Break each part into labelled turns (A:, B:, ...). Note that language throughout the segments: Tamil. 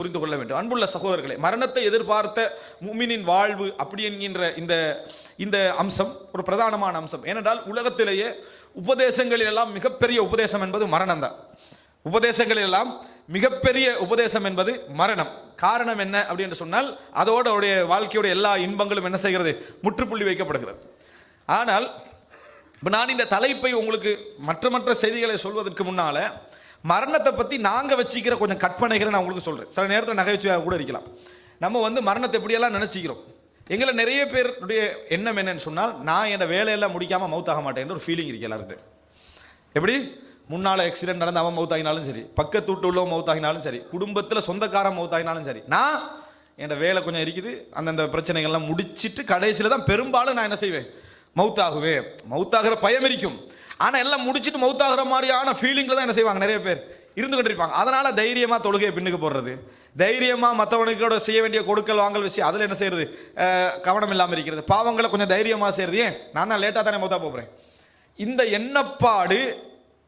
A: புரிந்து கொள்ள வேண்டும். அன்புள்ள சகோதரர்களே, மரணத்தை எதிர்பார்த்த முஃமினின் வாழ்வு அப்படி என்கின்ற இந்த இந்த அம்சம் ஒரு பிரதானமான அம்சம். ஏனென்றால் உலகத்திலேயே உபதேசங்களில் எல்லாம் மிகப்பெரிய உபதேசம் என்பது மரணம் தான். உபதேசங்களில் எல்லாம் மிகப்பெரிய உபதேசம் என்பது மரணம். காரணம் என்ன அப்படி என்று சொன்னால், அதோட அவருடைய வாழ்க்கையுடைய எல்லா இன்பங்களும் என்ன செய்கிறது, முற்றுப்புள்ளி வைக்கப்படுகிறது. ஆனால் இப்போ நான் இந்த தலைப்பை உங்களுக்கு மற்ற செய்திகளை சொல்வதற்கு முன்னால மரணத்தை பற்றி நாங்கள் வச்சுக்கிற கொஞ்சம் கற்பனைகளை நான் உங்களுக்கு சொல்கிறேன். சில நேரத்தில் நகைச்சுவையாக கூட இருக்கலாம். நம்ம மரணத்தை எப்படியெல்லாம் நினச்சிக்கிறோம். எங்களை நிறைய பேருடைய எண்ணம் என்னன்னு சொன்னால், நான் என் வேலையெல்லாம் முடிக்காமல் மவுத்தாக மாட்டேன் ஒரு ஃபீலிங் இருக்கு எல்லாருக்கிட்ட. எப்படி முன்னால் ஆக்சிடென்ட் நடந்து அவன் மவுத்தாகினாலும் சரி, பக்கத்து வீட்டு உள்ளவன் மவுத்தாகினாலும் சரி, குடும்பத்தில் சொந்தக்காரன் மவுத்தாகினாலும் சரி, நான் என் வேலை கொஞ்சம் இருக்குது, அந்தந்த பிரச்சனைகள்லாம் முடிச்சுட்டு கடைசியில் தான் பெரும்பாலும் நான் என்ன செய்வேன், மவுத்தாகுவேன். மவுத்தாகிற பயம் இருக்கும். ஆனால் எல்லாம் முடிச்சுட்டு மவுத்தாகிற மாதிரியான ஃபீலிங்கில் தான் என்ன செய்வாங்க, நிறைய பேர் இருந்துகிட்டு இருப்பாங்க. அதனால தைரியமாக தொழுகையை பின்னுக்கு போடுறது, தைரியமாக மற்றவனுக்கோட செய்ய வேண்டிய கொடுக்கல் வாங்கல் விஷயம் அதில் என்ன செய்யறது, கவனம் இல்லாமல் இருக்கிறது, பாவங்களை கொஞ்சம் தைரியமாக செய்யறது. ஏன் நான் தான் லேட்டாக தானே மவுத்தா போகிறேன். இந்த எண்ணப்பாடு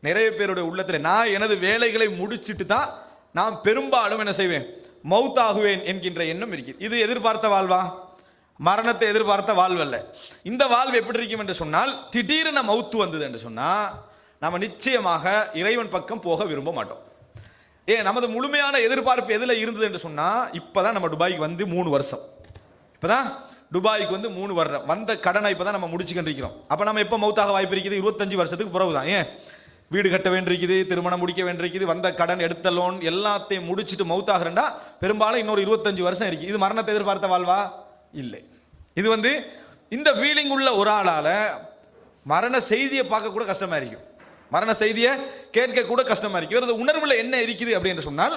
A: நிறைய பேருடைய உள்ளத்தில், நான் எனது வேலைகளை முடிச்சுட்டு தான் நான் பெரும்பாலும் என்ன செய்வேன், மவுத்தாகுவேன் என்கின்ற எண்ணம் இருக்குது. இது எதிர்பார்த்த வாழ்வா? மரணத்தை எதிர்பார்த்த வாழ்வல்ல. இந்த வாழ்வு எப்படி இருக்கும் என்று சொன்னால், திடீரென மவுத்து வந்தது என்று சொன்னால் நம்ம நிச்சயமாக இறைவன் பக்கம் போக விரும்ப மாட்டோம். நமது முழுமையான எதிர்பார்ப்பு எதில் இருந்தது என்று சொன்னால், இப்போதான் நம்ம துபாய்க்கு வந்து 3 வருஷம், இப்போதான் துபாய்க்கு வந்து 3 வருடம் வந்த கடனை இப்போதான் நம்ம முடிச்சுக்கிட்டு இருக்கிறோம். அப்போ நம்ம எப்போ மவுத்தாக வாய்ப்பு இருக்குது, 25 வருஷத்துக்கு பிறகு தான். ஏன் வீடு கட்ட வேண்டியிருக்குது, திருமணம் முடிக்க வேண்டியிருக்குது, வந்த கடன் எடுத்த லோன் எல்லாத்தையும் முடிச்சுட்டு மவுத்தாகிறேன்டா பெரும்பாலும் இன்னொரு 25 வருஷம் இருக்கு. இது மரணத்தை எதிர்பார்த்த வாழ்வா? இல்லை. இது இந்த ஃபீலிங் உள்ள ஒரு ஆளால மரண செய்தியை பார்க்க கூட கஷ்டமா இருக்கும், மரண செய்தியை கேட்க கூட கஷ்டமா இருக்கு. இவரது உணர்வுல என்ன இருக்குது அப்படின்னு சொன்னால்,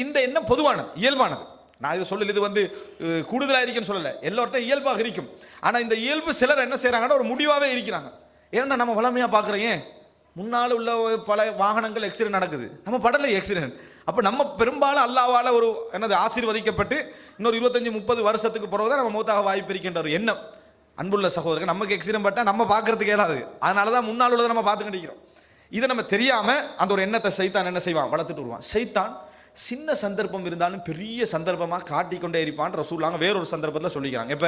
A: இந்த எண்ணம் பொதுவானது, இயல்பானது. நான் இதை சொல்லல, இது கூடுதலாக இருக்குன்னு சொல்லலை, எல்லோர்ட்டும் இயல்பாக இருக்கும். ஆனால் இந்த இயல்பு சிலர் என்ன செய்யறாங்கன்னா ஒரு முடிவாகவே இருக்கிறாங்க. ஏன்னா நம்ம வளமையாக பார்க்குறேன், முன்னால் உள்ள பல வாகனங்கள் ஆக்சிடென்ட் நடக்குது, நம்ம படலை ஆக்சிடென்ட். அப்போ நம்ம பெரும்பாலும் அல்லாவால ஒரு ஆசீர்வதிக்கப்பட்டு இன்னொரு 25-30 வருஷத்துக்கு பிறகுதான் நம்ம மௌத்தாக வாய்ப்பு இருக்கின்ற ஒரு எண்ணம். அன்புள்ள சகோதரர்கள், நமக்கு ஆக்சிடென்ட் பட்டா நம்ம பார்க்கறதுக்கு இயலாது. அதனால தான் முன்னால் உள்ளதை நம்ம பார்த்து கண்டிக்கிறோம். இதை நம்ம தெரியாம அந்த ஒரு எண்ணத்தை சைத்தான் என்ன செய்வான், வளர்த்துட்டு வருவான். சைத்தான் சின்ன சந்தர்ப்பம் இருந்தாலும் பெரிய சந்தர்ப்பமாக காட்டிக்கொண்டே இருப்பான். ரசூலுல்லாஹ் வேறொரு சந்தர்ப்பத்தில் சொல்லிக்கிறாங்க. எப்ப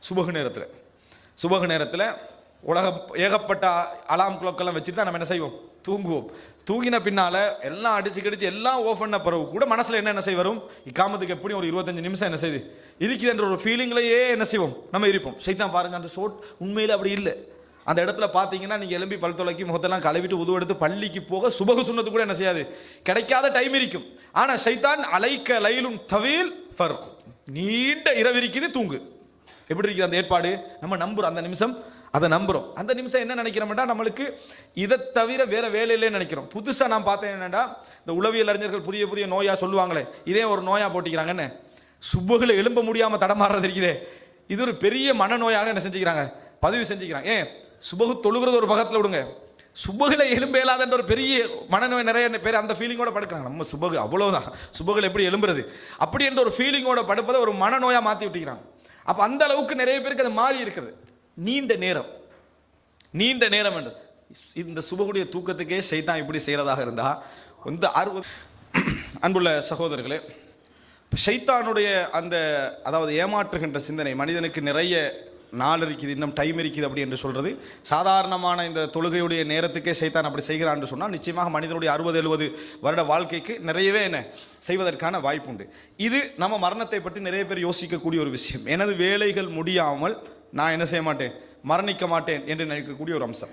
A: சுபகு நேரத்தில் உலகம் ஏகப்பட்ட அலாம் குளக்கெல்லாம் வச்சுட்டு தான் நம்ம என்ன செய்வோம், தூங்குவோம். தூங்கின பின்னால எல்லாம் அடிச்சு கடிச்சு எல்லாம் ஓஃப் பண்ண பிறகு கூட மனசுல என்ன செய்ய வரும், இக்காமத்துக்கு எப்படி ஒரு 25 நிமிஷம் என்ன செய்யுது இருக்குது என்ற ஒரு ஃபீலிங்லயே என்ன செய்வோம், நம்ம இருப்போம். சைத்தான் பாருங்க, அந்த சோட் உண்மையில அப்படி இல்லை. அந்த இடத்துல பார்த்தீங்கன்னா நீங்க எலும்பி பல் துளைக்கி முகத்தெல்லாம் கழுவிட்டு உதவு எடுத்து பள்ளிக்கு போக சுபகு சுண்ணத்து கூட என்ன செய்யாது, கிடைக்காத டைம் இருக்கும். ஆனா சைத்தான் அலைக்க லைலும் தவீல் ஃபர்க், நீண்ட இரவு இருக்குது, தூங்கு. எப்படி இருக்குது அந்த ஏற்பாடு, நம்ம நம்புறோம். அந்த நிமிஷம் அதை நம்புறோம். அந்த நிமிஷம் என்ன நினைக்கிறோம்டா, நம்மளுக்கு இதை தவிர வேற வேலையிலே நினைக்கிறோம். புதுசா நான் பார்த்தேன் என்னடா, இந்த உளவியல் அறிஞர்கள் புதிய புதிய நோயா சொல்லுவாங்களே, இதே ஒரு நோயா போட்டிக்கிறாங்கன்னு, சுபகுல எழும்ப முடியாம தடமாறுறது இருக்குதே, இது ஒரு பெரிய மனநோயாக என்ன செஞ்சுக்கிறாங்க, பதிவு செஞ்சுக்கிறாங்க. ஏன் சுபகு தொழுகிறது ஒரு பக்கத்தில் விடுங்க, சுபகுல எலும்ப இயலாத ஒரு பெரிய மனநோய் நிறைய பேர் அந்த ஃபீலிங்கோட படுக்கிறாங்க. நம்ம சுபகு அவ்வளவுதான், சுபகுல எப்படி எழும்புறது அப்படி என்ற ஒரு ஃபீலிங்கோட படுப்பதை ஒரு மனநோயா மாத்தி விட்டுக்கிறாங்க. அப்ப அந்த அளவுக்கு நிறைய பேருக்கு அது மாறி இருக்குது. நீண்ட நேரம் என்று இந்த சுபகுடைய தூக்கத்துக்கே சைத்தான் இப்படி செய்யறதாக இருந்தா இந்த அன்புள்ள சகோதரர்களே, ஷைத்தானுடைய அந்த அதாவது ஏமாற்றுகின்ற சிந்தனை, மனிதனுக்கு நிறைய நாள் இருக்குது, இன்னும் டைம் இருக்குது அப்படி என்று சொல்றது, சாதாரணமான இந்த தொழுகையுடைய நேரத்துக்கே சைத்தான் அப்படி செய்கிறான்னு சொன்னால் நிச்சயமாக மனிதனுடைய 60-70 வருட வாழ்க்கைக்கு நிறையவே என்ன செய்வதற்கான வாய்ப்பு உண்டு. இது நம்ம மரணத்தை பற்றி நிறைய பேர் யோசிக்கக்கூடிய ஒரு விஷயம். எனது வேலைகள் முடியாமல் நான் என்ன செய்ய மாட்டேன், மரணிக்க மாட்டேன் என்று நினைக்கக்கூடிய ஒரு அம்சம்.